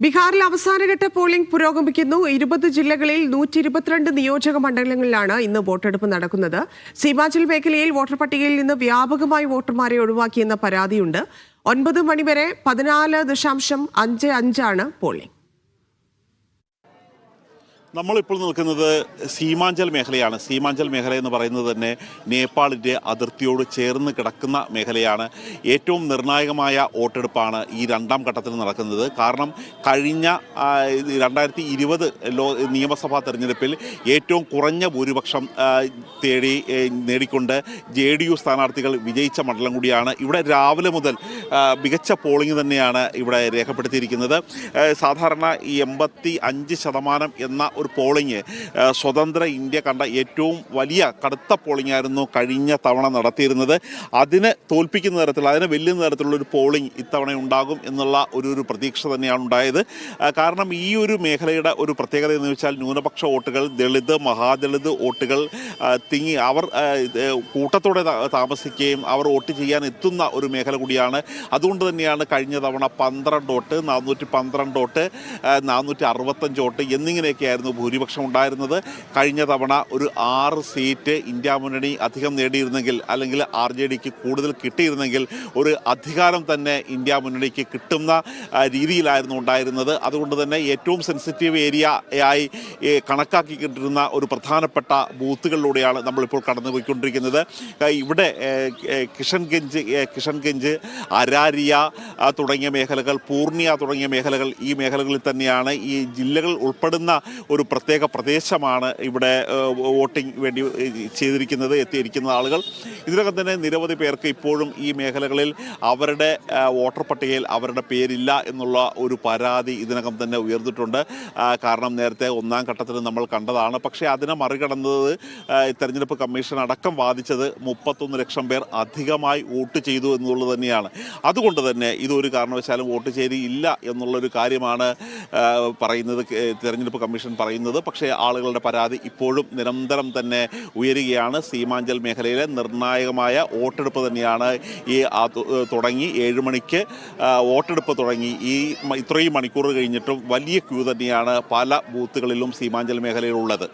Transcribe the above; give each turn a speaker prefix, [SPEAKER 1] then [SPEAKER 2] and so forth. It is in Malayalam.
[SPEAKER 1] ബീഹാറിൽ അവസാനഘട്ട പോളിംഗ് പുരോഗമിക്കുന്നു. 20 ജില്ലകളിൽ 122 നിയോജക മണ്ഡലങ്ങളിലാണ് ഇന്ന് വോട്ടെടുപ്പ് നടക്കുന്നത്. സീമാഞ്ചൽ മേഖലയിൽ വോട്ടർ പട്ടികയിൽ നിന്ന് വ്യാപകമായി വോട്ടർമാരെ ഒഴിവാക്കിയെന്ന പരാതിയുണ്ട്. 9 മണിവരെ 14.55 പോളിംഗ്.
[SPEAKER 2] നമ്മളിപ്പോൾ നിൽക്കുന്നത് സീമാഞ്ചൽ മേഖലയാണ്. സീമാഞ്ചൽ മേഖല എന്ന് പറയുന്നത് തന്നെ നേപ്പാളിൻ്റെ അതിർത്തിയോട് ചേർന്ന് കിടക്കുന്ന മേഖലയാണ്. ഏറ്റവും നിർണായകമായ വോട്ടെടുപ്പാണ് ഈ രണ്ടാം ഘട്ടത്തിൽ നടക്കുന്നത്. കാരണം കഴിഞ്ഞ 2020 നിയമസഭാ തെരഞ്ഞെടുപ്പിൽ ഏറ്റവും കുറഞ്ഞ ഭൂരിപക്ഷം നേടിക്കൊണ്ട് JDU സ്ഥാനാർത്ഥികൾ വിജയിച്ച മണ്ഡലം കൂടിയാണ്. ഇവിടെ രാവിലെ മുതൽ മികച്ച പോളിംഗ് തന്നെയാണ് ഇവിടെ രേഖപ്പെടുത്തിയിരിക്കുന്നത്. സാധാരണ 85% എന്ന ഒരു പോളിംഗ് സ്വതന്ത്ര ഇന്ത്യ കണ്ട ഏറ്റവും വലിയ കടുത്ത പോളിംഗ് ആയിരുന്നു കഴിഞ്ഞ തവണ നടത്തിയിരുന്നത്. അതിനെ തോൽപ്പിക്കുന്ന തരത്തിൽ, അതിനെ വെല്ലുന്ന തരത്തിലുള്ള ഒരു പോളിംഗ് ഇത്തവണ ഉണ്ടാകും എന്നുള്ള ഒരു പ്രതീക്ഷ തന്നെയാണ് ഉണ്ടായത്. കാരണം ഈ ഒരു മേഖലയുടെ ഒരു പ്രത്യേകത എന്ന് വെച്ചാൽ ന്യൂനപക്ഷ വോട്ടുകൾ, ദളിത് മഹാദളിത് വോട്ടുകൾ അവർ കൂട്ടത്തോടെ താമസിക്കുകയും അവർ വോട്ട് ചെയ്യാൻ എത്തുന്ന ഒരു മേഖല കൂടിയാണ്. അതുകൊണ്ട് തന്നെയാണ് കഴിഞ്ഞ തവണ 12 വോട്ട്, 412 വോട്ട്, 465 വോട്ട് എന്നിങ്ങനെയൊക്കെയായിരുന്നു ഭൂരിപക്ഷം ഉണ്ടായിരുന്നത്. കഴിഞ്ഞ തവണ ഒരു 6 സീറ്റ് ഇന്ത്യ മുന്നണി അധികം നേടിയിരുന്നെങ്കിൽ, അല്ലെങ്കിൽ RJDക്ക് കൂടുതൽ കിട്ടിയിരുന്നെങ്കിൽ ഒരു അധികാരം തന്നെ ഇന്ത്യ മുന്നണിക്ക് കിട്ടുന്ന രീതിയിലായിരുന്നു ഉണ്ടായിരുന്നത്. അതുകൊണ്ട് തന്നെ ഏറ്റവും സെൻസിറ്റീവ് ഏരിയയായി കണക്കാക്കിക്കിട്ടിരുന്ന ഒരു പ്രധാനപ്പെട്ട ബൂത്തുകളിലൂടെയാണ് നമ്മളിപ്പോൾ കടന്നുപോയിക്കൊണ്ടിരിക്കുന്നത്. ഇവിടെ കിഷൻഗഞ്ച്, അരാരിയ തുടങ്ങിയ മേഖലകൾ, പൂർണിയ തുടങ്ങിയ മേഖലകൾ, ഈ മേഖലകളിൽ തന്നെയാണ് ഈ ജില്ലകൾ ഉൾപ്പെടുന്ന ഒരു പ്രത്യേക പ്രദേശമാണ് ഇവിടെ വോട്ടിംഗ് വേണ്ടി എത്തിയിരിക്കുന്ന ആളുകൾ. ഇതിനകം തന്നെ നിരവധി പേർക്ക് ഇപ്പോഴും ഈ മേഖലകളിൽ അവരുടെ വോട്ടർ പട്ടികയിൽ അവരുടെ പേരില്ല എന്നുള്ള ഒരു പരാതി ഇതിനകം തന്നെ ഉയർന്നിട്ടുണ്ട്. കാരണം നേരത്തെ ഒന്നാം ഘട്ടത്തിൽ നമ്മൾ കണ്ടതാണ്. പക്ഷേ അതിനെ മറികടന്നത് തെരഞ്ഞെടുപ്പ് കമ്മീഷൻ അടക്കം വാദിച്ചത് 31 ലക്ഷം പേർ അധികമായി വോട്ട് ചെയ്തു എന്നുള്ളത് തന്നെയാണ്. അതുകൊണ്ട് തന്നെ ഇതൊരു കാരണവശാലും വോട്ട് ചേരിയില്ല എന്നുള്ളൊരു കാര്യമാണ് പറയുന്നത്, തെരഞ്ഞെടുപ്പ് കമ്മീഷൻ പറയുന്നത്. പക്ഷേ ആളുകളുടെ പരാതി ഇപ്പോഴും നിരന്തരം തന്നെ ഉയരുകയാണ്. സീമാഞ്ചൽ മേഖലയിലെ നിർണായകമായ വോട്ടെടുപ്പ് തന്നെയാണ് തുടങ്ങി 7 മണിക്ക് വോട്ടെടുപ്പ് തുടങ്ങി. ഇത്രയും മണിക്കൂർ കഴിഞ്ഞിട്ടും വലിയ ക്യൂ തന്നെയാണ് പല ബൂത്തുകളിലും സീമാഞ്ചൽ മേഖലയിലുള്ളത്.